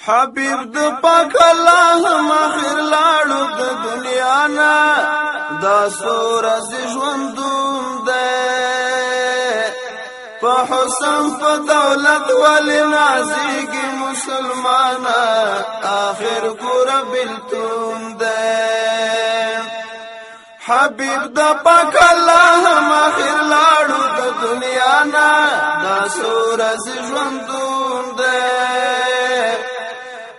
حبیب د پاک الله مخیر لاړو د دنیا نا دا سورز ژوندون ده په حسن په دولت ول نازیږي مسلمانا آخر ګور بلتون ده حبیب د پاک الله مخیر لاړو د دنیا نا دا سورز ژوندون ده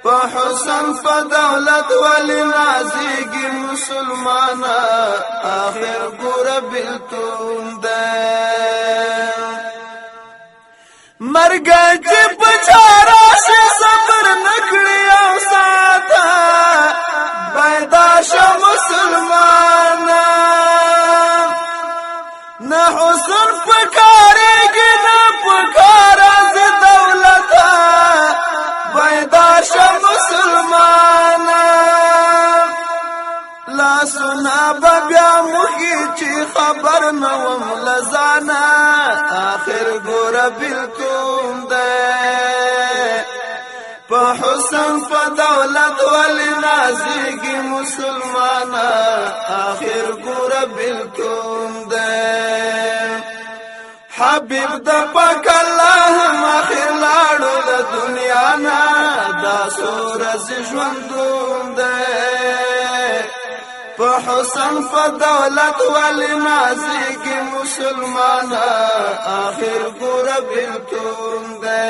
په حسن په دولت ول نازیږي مسلمانا آخر ګور بلتون ده مرګ چې بچارا شي صبر نکړي او ساته پیدا شو مسلمانا نه حسن پکارېږي نه پکار از دولت پیدا شو مسلمانا لا سنا بیا مخی چې خبر نوم لزانا آخر ګور بلتون ده په حسن په دولت ول نازیږي مسلمانا آخر ګور بلتون ده حبیب د پاک الله مخیر لاړو د دنیا نا دا سورز ژوندون ده په حسن په دولت ول نازیږي مسلمانا آخر ګور بلتون ده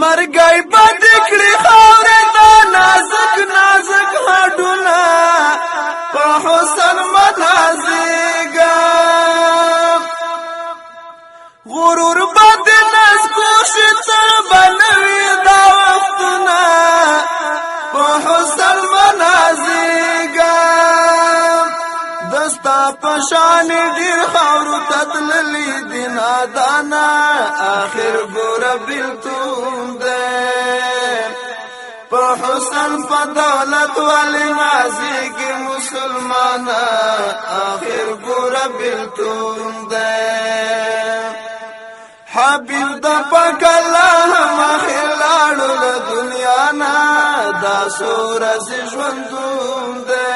مرګای بد کړي خاورې دا نازک نازک هډونه په حسن منازیږي غرور بد نس کوشش تر بنوي دا وختونه په حسن منازیږي دستا پشان ډیر خاورو تدللی دینا دانا آخر ګور بلتون ده په حسن په دولت ول نازیږي مسلمانا آخر ګور بلتون ده حبیب د پاک الله مخیر لاړو له دنیا نا دا سورز ژوندون ده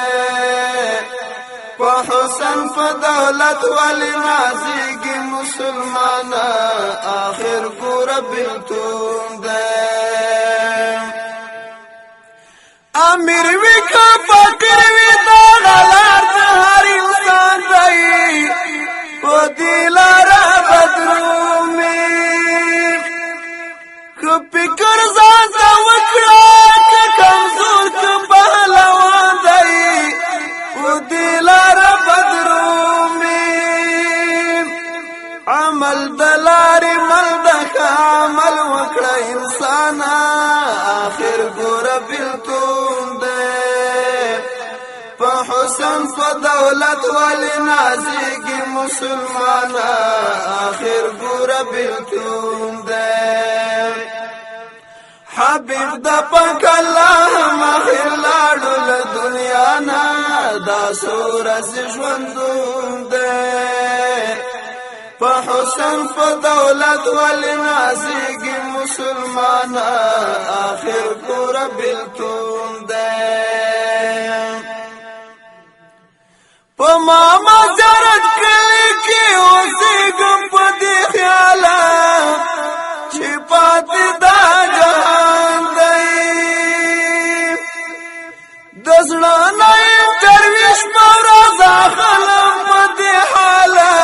په حسن په دولت ول نازیږي مسلمانا آخر ګور بلتون ده امیر وی کا فقیر وی دا غلار د هر انسان دی په دلار بدرومي که فکر ځان وکړه که کمزور که پهلوان دی په دلار بدرومي عمل دلار مل د عمل وکړه انسان آخر ګور بلتون ده په حسن په دولت ول نازیږي مسلمانا آخر ګور بلتون ده حبیب د پاک الله مخیر لاړو له دنیا نا دا سورز ژوندون ده په حسن په دولت ول نازیږي مسلمانا آخر ګور بلتون ده په ما مزارت کلی کې اوسېږم په دې خیاله چې پاتې دا جهان دی د زړه نه درویش مرزا خلم په دې حاله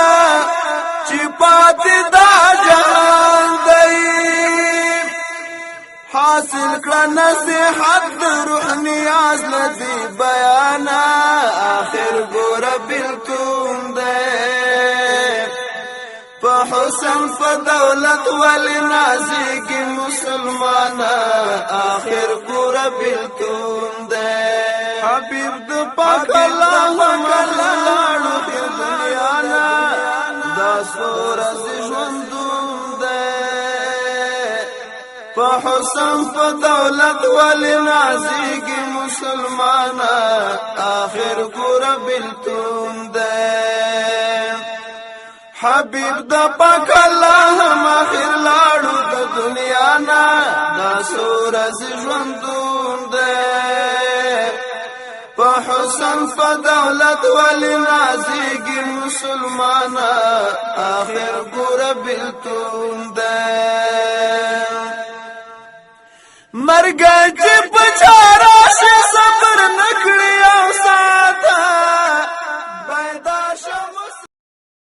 چې پاتې دا جهان دی حاصل کړه نصیحت د روح نیاز لدی بیانا آخر ګور بلتون ده په حسن په دولت ول نازیږي مسلمانا آخر ګور بلتون ده حبیب د پاک الله مخیر لاړو د دنیا نا دا سورز ژوندون ده په حسن په دولت ول نازیږي مسلمانا آخر ګور بلتون ده حبیب د پاک الله مخیر لاړو د دنیا دنیانا دا سورز ژوندون دی په حسن په دولت ولی نازیږي مسلمانا آخر ګوره بیلتون دی مرګ